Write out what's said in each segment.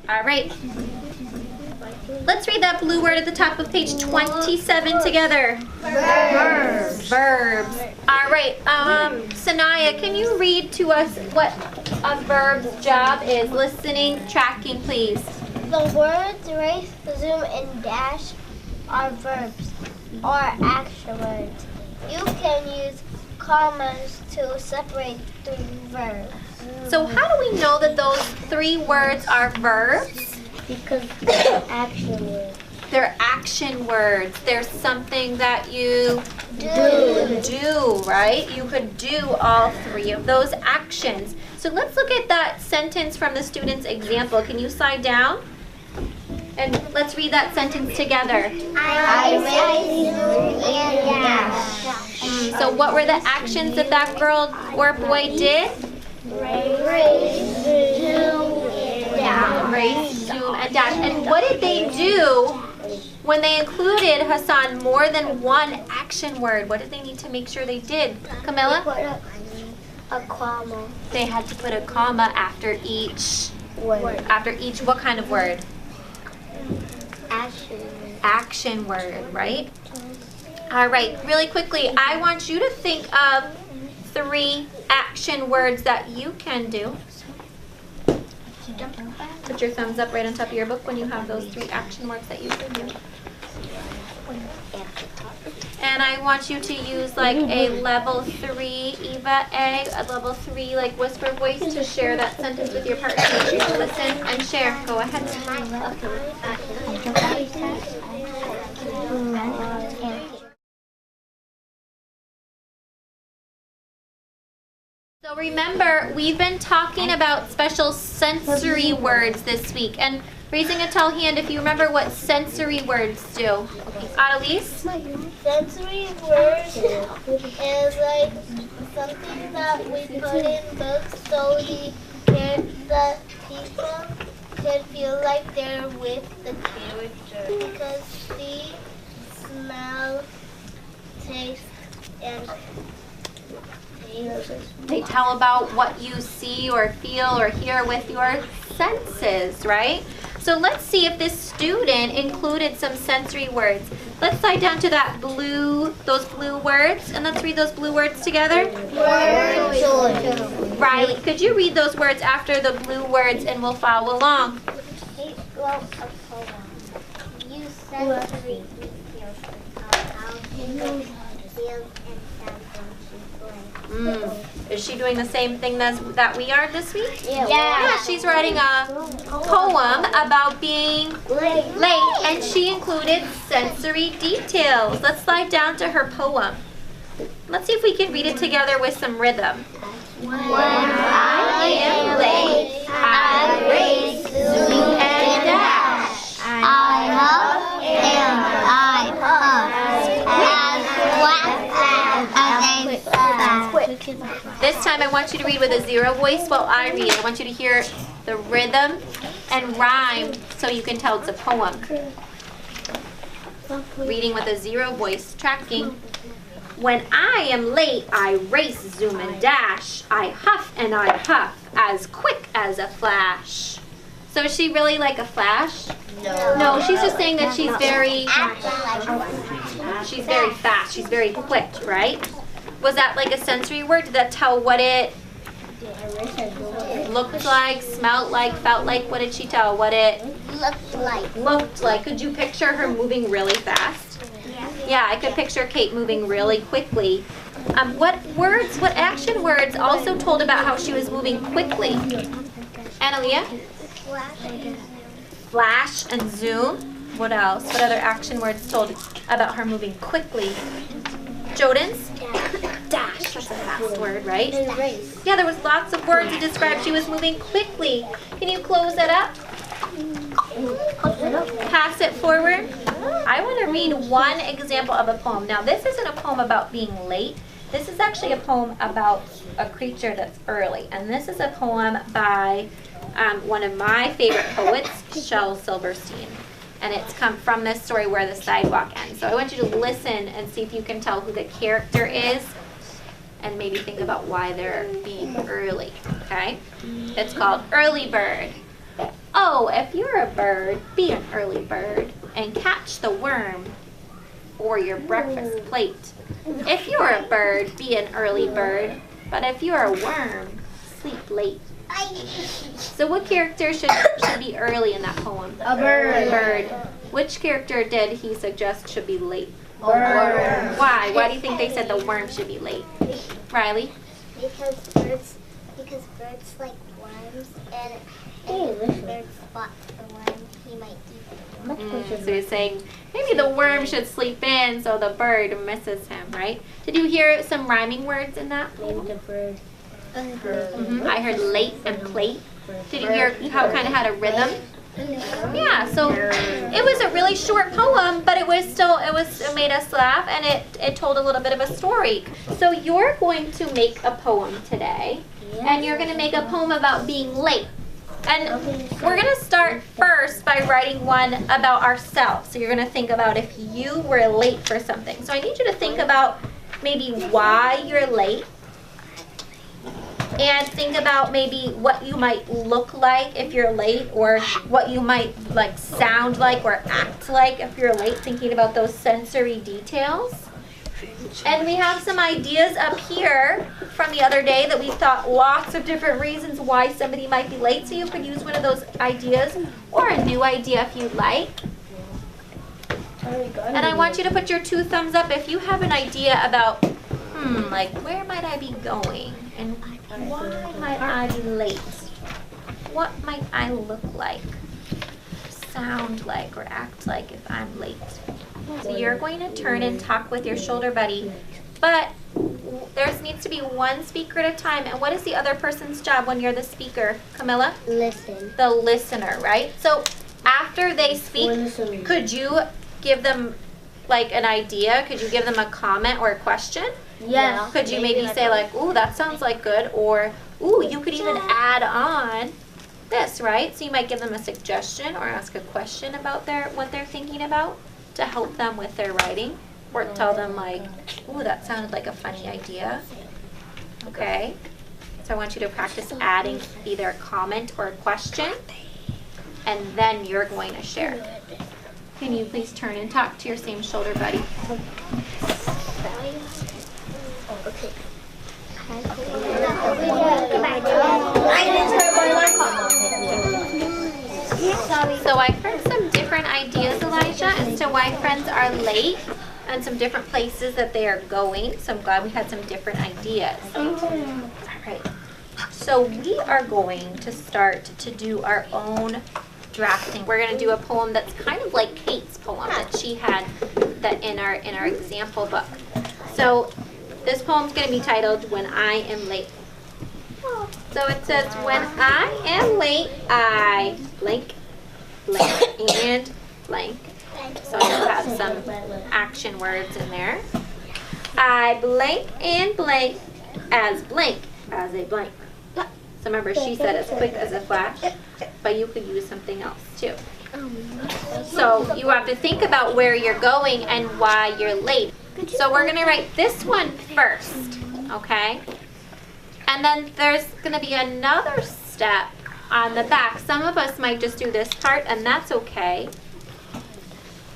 All right. Let's read that blue word at the top of page 27 together. Verbs. Verbs. All right. Sanaya, can you read to us what a verb's job is? Listening, tracking, please. The words race, zoom, and dash are verbs or action words. You can use commas to separate the verbs. So how do we know that those three words are verbs? Because they're action words. They're action words. They're something that you do, right? You could do all three of those actions. So let's look at that sentence from the student's example. Can you slide down? And let's read that sentence together. I race, zoom, and dash. So what were the actions that that girl or boy did? Race, zoom, and dash. Race, zoom, and dash. And what did they do when they included, Hassan, more than one action word? What did they need to make sure they did? Camilla? Put a comma. They had to put a comma after each Word. After each what kind of word? Action word. Action word, right? All right, really quickly, I want you to think of 3 action words that you can do. Put your thumbs up right on top of your book when you have those 3 action words that you can do. And I want you to use like a level 3, Eva a level 3 like whisper voice to share that sentence with your partner. Make sure you listen and share. Go ahead. So remember, we've been talking about special sensory words this week. And raising a tall hand if you remember what sensory words do. Annalise? Sensory words is like something that we put in books so the people can feel like they're with the character. Because see, smell, taste, and They tell about what you see or feel or hear with your senses, right? So let's see if this student included some sensory words. Let's slide down to that those blue words, and let's read those blue words together. Riley, could you read those words after the blue words and we'll follow along? Use sensory details how people feel and sound when she plays. Is she doing the same thing that we are this week? Yeah. She's writing a poem about being late, and she included sensory details. Let's slide down to her poem. Let's see if we can read it together with some rhythm. When I am late, I race, zoom, and dash. I huff and I puff as fast as a flash. This time I want you to read with a 0 voice while I read. I want you to hear the rhythm and rhyme so you can tell it's a poem. Reading with a 0 voice, tracking. When I am late, I race, zoom, and dash. I huff and I puff as quick as a flash. So is she really like a flash? No, she's just saying that she's very fast. She's very quick, right? Was that like a sensory word? Did that tell what it looked like, smelled like, felt like? What did she tell? What it looked like. Could you picture her moving really fast? Yeah, I could picture Kate moving really quickly. What action words also told about how she was moving quickly? Analia? Flash and zoom. What else? What other action words told about her moving quickly? Jodens? Dash. That's a fast word, right? Yeah, there was lots of words to describe she was moving quickly. Can you close it up? Pass it forward. I want to read one example of a poem. Now, this isn't a poem about being late. This is actually a poem about a creature that's early. And this is a poem by one of my favorite poets, Shel Silverstein. And it's come from this story, Where the Sidewalk Ends. So I want you to listen and see if you can tell who the character is and maybe think about why they're being early, okay? It's called Early Bird. Oh, if you're a bird, be an early bird and catch the worm for your breakfast plate. If you're a bird, be an early bird, but if you're a worm, sleep late. So what character should be early in that poem? A bird. A bird. Which character did he suggest should be late? A worm. Why? Why do you think they said the worm should be late? Riley? Because birds like worms, and if birds spot the worm, he might eat it. So you're saying maybe the worm should sleep in so the bird misses him, right? Did you hear some rhyming words in that? I heard late and plate. Did you hear how it kind of had a rhythm? Yeah, so it was a really short poem, but it made us laugh, and it told a little bit of a story. So you're going to make a poem today, and you're going to make a poem about being late. And we're going to start first by writing one about ourselves. So you're going to think about if you were late for something. So I need you to think about maybe why you're late. And think about maybe what you might look like if you're late, or what you might like sound like or act like if you're late, thinking about those sensory details. And we have some ideas up here from the other day that we thought lots of different reasons why somebody might be late. So you could use one of those ideas or a new idea if you'd like. And I want you to put your 2 thumbs up if you have an idea about, like where might I be going? And why might I be late? What might I look like, sound like, or act like if I'm late? So you're going to turn and talk with your shoulder buddy, but there needs to be one speaker at a time. And what is the other person's job when you're the speaker, Camilla? Listen. The listener, right? So after they speak, could you give them like an idea? Could you give them a comment or a question? Yes. Could you maybe say like, ooh, that sounds like good, or ooh, you could even add on this, right? So you might give them a suggestion or ask a question about what they're thinking about to help them with their writing, or tell them like, ooh, that sounded like a funny idea. Okay? So I want you to practice adding either a comment or a question, and then you're going to share. Can you please turn and talk to your same shoulder buddy? Okay. So I heard some different ideas, Elijah, as to why friends are late, and some different places that they are going. So I'm glad we had some different ideas. All right. So we are going to start to do our own drafting. We're going to do a poem that's kind of like Kate's poem that she had that in our example book. So this poem's going to be titled When I Am Late. So it says, when I am late, I blank, blank, and blank. So you'll have some action words in there. I blank and blank as a blank. So remember, she said as quick as a flash, but you could use something else too. So you have to think about where you're going and why you're late. So we're going to write this one first, okay? And then there's going to be another step on the back. Some of us might just do this part, and that's okay.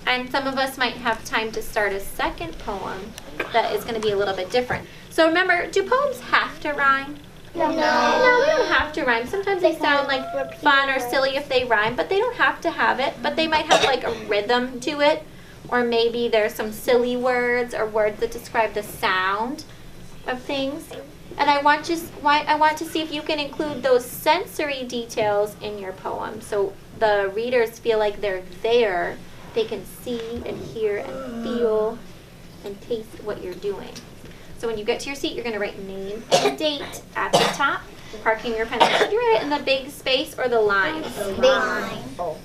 And some of us might have time to start a second poem that is going to be a little bit different. So remember, do poems have to rhyme? No, they don't have to rhyme. Sometimes they sound like fun or silly if they rhyme, but they don't have to have it. But they might have like a rhythm to it, or maybe there's some silly words or words that describe the sound of things. And I want to see if you can include those sensory details in your poem, so the readers feel like they're there. They can see and hear and feel and taste what you're doing. So when you get to your seat, you're going to write name and date at the top, parking your pencil. Should you write it in the big space or the lines? The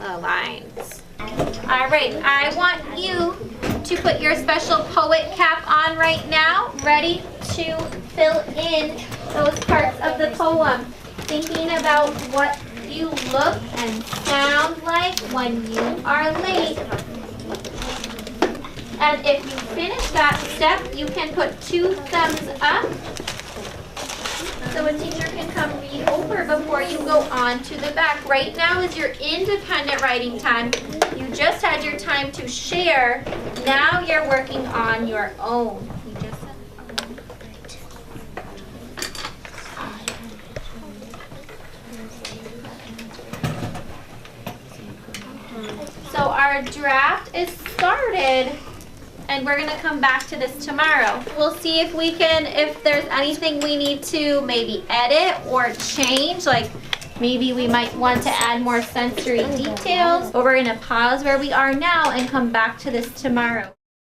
lines. All right, I want you to put your special poet cap on right now, ready to fill in those parts of the poem, thinking about what you look and sound like when you are late. And if you finish that step, you can put 2 thumbs up. so a teacher can come read over before you go on to the back. Right now is your independent writing time. You just had your time to share. Now you're working on your own. You just said so our draft is started. And we're gonna come back to this tomorrow. We'll see if we can, if there's anything we need to maybe edit or change, like maybe we might want to add more sensory details. But we're gonna pause where we are now and come back to this tomorrow.